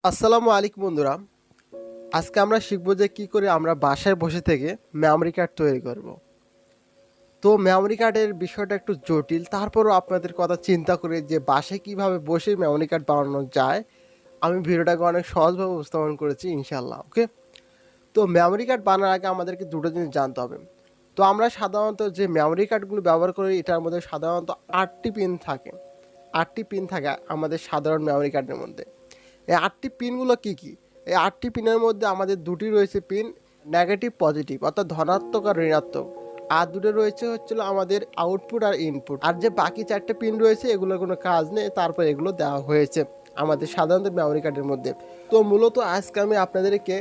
আসসালামু আলাইকুম বন্ধুরা। আজকে আমরা শিখব যে কি করে আমরা বাসায় বসে থেকে মেমরি কার্ড তৈরি করব। তো মেমরি কার্ডের বিষয়টা একটু জটিল, তারপরও আপনাদের কথা চিন্তা করে যে বাসায় কিভাবে বসে মেমরি কার্ড বানানো যায়, আমি ভিডিওটাকে অনেক সহজভাবে উপস্থাপন করেছি ইনশাল্লাহ। ওকে, তো মেমরি কার্ড বানানোর আগে আমাদেরকে দুটো জিনিস জানতে হবে। তো আমরা সাধারণত যে মেমরি কার্ডগুলো ব্যবহার করি এটার মধ্যে সাধারণত 8টি পিন থাকে। 8টি পিন থাকে আমাদের সাধারণ মেমরি কার্ডের মধ্যে। এই 8টি পিনগুলো কি কি? এই 8টি পিনের মধ্যে আমাদের দুটি রয়েছে পিন নেগেটিভ পজিটিভ, অর্থাৎ ধনাত্মক আর ঋণাত্মক। আর দুটো রয়েছে হচ্ছিল আমাদের আউটপুট আর ইনপুট। আর যে বাকি 4টে পিন রয়েছে এগুলোর কোনো কাজ নেই, তারপর এগুলো দেওয়া হয়েছে আমাদের সাধারণত মেমরি কার্ডের মধ্যে। তো মূলত আজকে আমি আপনাদেরকে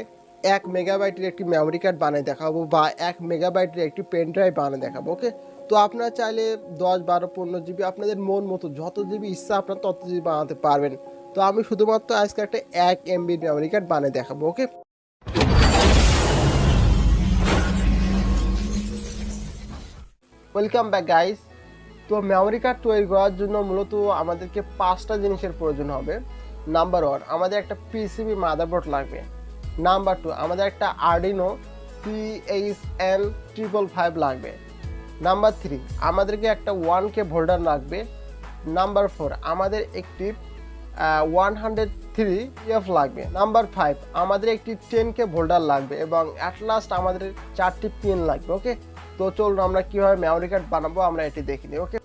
1 মেগাবাইটের একটি মেমরি কার্ড বানিয়ে দেখাবো, বা 1 মেগাবাইটের একটি পেন ড্রাইভ বানিয়ে দেখাবো। ওকে, তো আপনারা চাইলে 10, 12, 15 জিবি আপনাদের মন মতো যত জিবি ইচ্ছা আপনার তত জিবি বানাতে পারবেন। তো আমি শুধুমাত্র আজকে একটা 1 MB মেমরি কার্ড বানিয়ে দেখাবো। ওকে, ওয়েলকাম ব্যাক গাইস। তো মেমরি কার্ড তৈরি করার জন্য মূলত আমাদেরকে 5টা জিনিসের প্রয়োজন হবে। নাম্বার 1, আমাদের একটা পিসিবি মাদারবোর্ড লাগবে। নাম্বার 2, আমাদের একটা আর্ডিনো CHN555 লাগবে। নাম্বার 3, আমাদেরকে একটা 1K ভোল্ডার লাগবে। নাম্বার 4, আমাদের একটি 103 লাগবে। নাম্বার 5, আমাদের একটি 10K ভোল্ডার লাগবে, এবং অ্যাট লাস্ট আমাদের 4টি পিন লাগবে। ওকে, তো চলুন আমরা কিভাবে মেমরি কার্ড বানাবো আমরা এটি দেখে নিই। ওকে,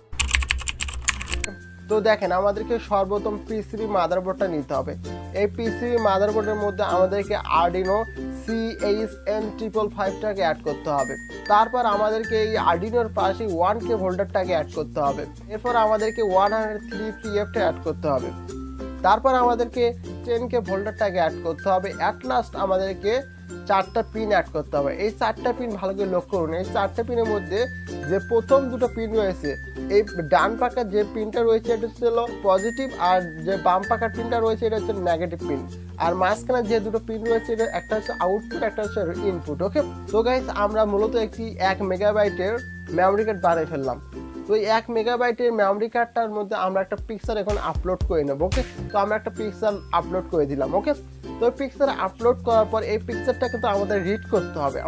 তো দেখেন আমাদেরকে সর্বপ্রথম পিসিবি মাদারবোর্ডটা নিতে হবে। এই পিসিবি মাদারবোর্ডের মধ্যে আমাদেরকে আর্ডিনো CHN555টাকে অ্যাড করতে হবে। তারপর আমাদেরকে এই আর্ডিনোর পাশে 1K ভোল্টারটাকে অ্যাড করতে হবে। এরপর আমাদেরকে 103PF অ্যাড করতে হবে। তারপর আমাদেরকে 10K ভোল্টারটাকে অ্যাড করতে হবে। অ্যাট লাস্ট আমাদেরকে 4টা পিন অ্যাড করতে হবে। এই 4টা পিন ভালো করে লক্ষ্য করুন। এই 4টা পিনের মধ্যে যে প্রথম দুটো পিন রয়েছে, এই ডান পাকার যে পিনটা রয়েছে এটা হচ্ছে পজিটিভ, আর যে বাম পাকার পিনটা রয়েছে এটা হচ্ছে নেগেটিভ পিন। আর মাঝখানে যে দুটো পিন রয়েছে এটা একটা হচ্ছে আউটপুট, একটা হচ্ছে ইনপুট। ওকে, তো গাইস আমরা মূলত একটি 1 মেগাবাইটের মেমরি কার্ড বানিয়ে ফেললাম। তো এই 1 মেগাবাইটের মেমরি কার্ডটার মধ্যে আমরা একটা পিকচার এখন আপলোড করে নেব। ওকে, তো আমরা একটা পিকচার আপলোড করে দিলাম। ওকে, তো পিকচার আপলোড করার পর এই পিকচারটাকে তো আমাদের রিড করতে হবে।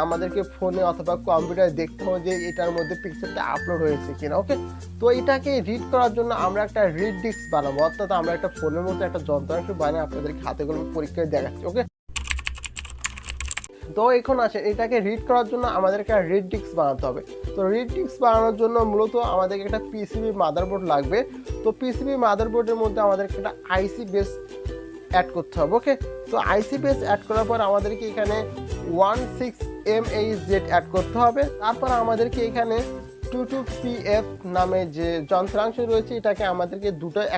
আমাদেরকে ফোনে অথবা কম্পিউটারে দেখতে হবে যে এটার মধ্যে পিকচারটা আপলোড হয়েছে কিনা। ওকে, তো এটাকে রিড করার জন্য আমরা একটা রিড ডিস্ক বানাবো, অর্থাৎ আমরা একটা ফোনের মধ্যে একটা যন্ত্রাংশ বানিয়ে আপনাদেরকে হাতে কলমে পরীক্ষায় দেখাচ্ছি। ওকে, তো এখন আসে এটাকে রিড করার জন্য আমাদেরকে রিড ডিস্ক বানাতে হবে। তো রিড ডিস্ক বানানোর জন্য মূলত আমাদেরকে একটা পিসিবি মাদারবোর্ড লাগবে। তো পিসিবি মাদারবোর্ডের মধ্যে আমাদেরকে একটা আইসি বেস অ্যাড করতে হবে। ওকে, তো আইসি বেস অ্যাড করার পর আমাদেরকে এখানে 16MHz অ্যাড করতে হবে। তারপর আমাদেরকে এখানে 22PF নামে যে যন্ত্রাংশ রয়েছে এটাকে আমাদেরকে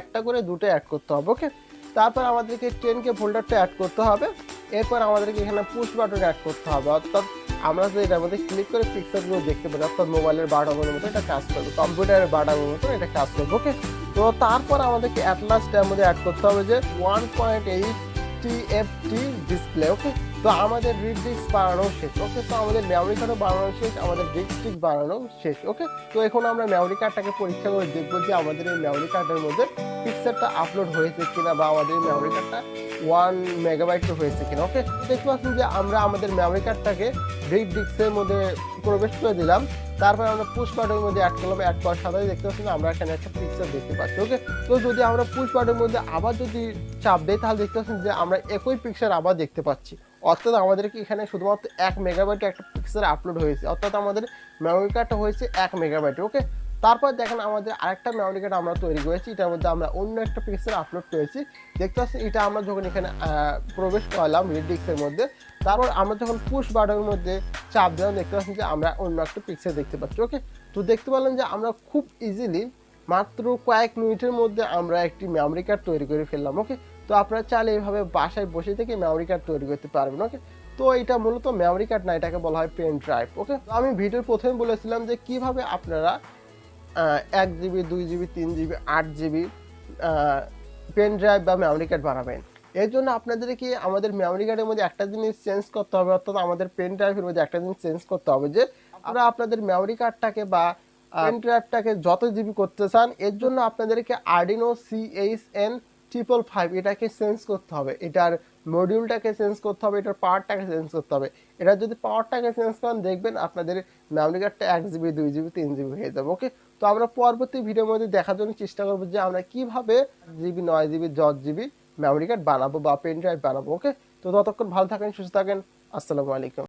একটা করে দুটো অ্যাড করতে হবে। ওকে, তারপর আমাদেরকে 10K ভোল্টারটা অ্যাড করতে হবে। এরপর আমাদেরকে এখানে পুশ বাটন অ্যাড করতে হবে, অর্থাৎ আমরা যদি এটার মধ্যে ক্লিক করে পিকচারগুলো দেখতে পারি, অর্থাৎ মোবাইলের বাটনের মতো এটা কাজ করবে, কম্পিউটারের বাটনের মতো এটা কাজ করবে। ওকে, তো তারপর আমাদেরকে অ্যাট লাস্ট এর মধ্যে অ্যাড করতে হবে যে 1.8 TFT ডিসপ্লে। ওকে, তো আমাদের রিড ডিস্ক বানানো শেষ। ওকে, তো আমাদের মেমরি কার্ডও বানানো শেষ, আমাদের ডিস্ক বানানো শেষ। ওকে, তো এখন আমরা মেমরি কার্ডটাকে পরীক্ষা করে দেখবো যে আমাদের এই মেমরি কার্ডের মধ্যে পিকচারটা আপলোড হয়েছে কিনা, বা আমাদের মেমরি কার্ডটা 1 মেগাবাইট হয়েছে কিনা। ওকে, দেখতে পাচ্ছেন যে আমরা আমাদের মেমরি কার্ডটাকে রিড ডিস্কের মধ্যে প্রবেশ করে দিলাম। তারপর আমরা পুশ বাটনের মধ্যে অ্যাড করলাম। অ্যাড করার সাথে দেখতে পাচ্ছি আমরা এখানে একটা পিকচার দেখতে পাচ্ছি। ওকে, তো যদি আমরা পুশ বাটনের মধ্যে আবার যদি চাপ দেই তাহলে দেখতে পাচ্ছেন যে আমরা একই পিকচার আবার দেখতে পাচ্ছি, অর্থাৎ আমাদেরকে এখানে শুধুমাত্র 1 মেগাবাইটে একটা পিকচার আপলোড হয়েছে, অর্থাৎ আমাদের মেমরি কার্ডটা হয়েছে 1 মেগাবাইটে। ওকে, তারপর দেখেন আমাদের আরেকটা মেমরি কার্ড আমরা তৈরি করেছি, এটার মধ্যে আমরা অন্য একটা পিকচার আপলোড করেছি। দেখতে পাচ্ছি এটা আমরা যখন এখানে প্রবেশ করলাম রিড ডিস্কের মধ্যে, তারপর আমরা যখন পুশ বাটনের মধ্যে চাপ দিলাম দেখতে পাচ্ছি যে আমরা অন্য একটা পিকচার দেখতে পাচ্ছি। ওকে, তো দেখতে পেলাম যে আমরা খুব ইজিলি মাত্র কয়েক মিনিটের মধ্যে আমরা একটি মেমরি কার্ড তৈরি করে ফেললাম। ওকে, তো আপনারা চাইলে এইভাবে বাসায় বসে থেকে মেমরি কার্ড তৈরি করতে পারবেন। ওকে, তো এটা মূলত মেমরি কার্ড না, এটাকে বলা হয় পেন ড্রাইভ। ওকে, তো আমি ভিডিওর প্রথমে বলেছিলাম যে কিভাবে আপনারা 1 GB, 2 GB, 3 GB, 8 GB pen drive বা মেমরি কার্ড বানাবেন। এর জন্য আপনাদেরকে আমাদের মেমরি কার্ডের মধ্যে একটা জিনিস চেঞ্জ করতে হবে, অর্থাৎ আমাদের পেন ড্রাইভের মধ্যে একটা জিনিস চেঞ্জ করতে হবে যে আপনারা আপনাদের মেমরি কার্ডটাকে বা পেন ড্রাইভটাকে যত জিবি করতে চান, এর জন্য আপনাদেরকে আর্ডিনো CHN 555, এটাকে চেঞ্জ করতে হবে, এটার মডিউলটাকে চেঞ্জ করতে হবে, এটার পাওয়ারটাকে চেঞ্জ করতে হবে। এটা যদি পাওয়ারটাকে চেঞ্জ করেন দেখবেন আপনাদের মেমরি কার্ডটা 1 জিবি 2 জিবি 3 জিবি হয়ে যাবে। ওকে, তো আমরা পরবর্তী ভিডিওর মধ্যে দেখার জন্য চেষ্টা করবো যে আমরা কিভাবে 8 GB 9 GB 10 GB memory card বানাবো বা পেন ড্রাইভ বানাবো। ওকে, তো ততক্ষণ ভালো থাকেন, সুস্থ থাকেন। আসসালামু আলাইকুম।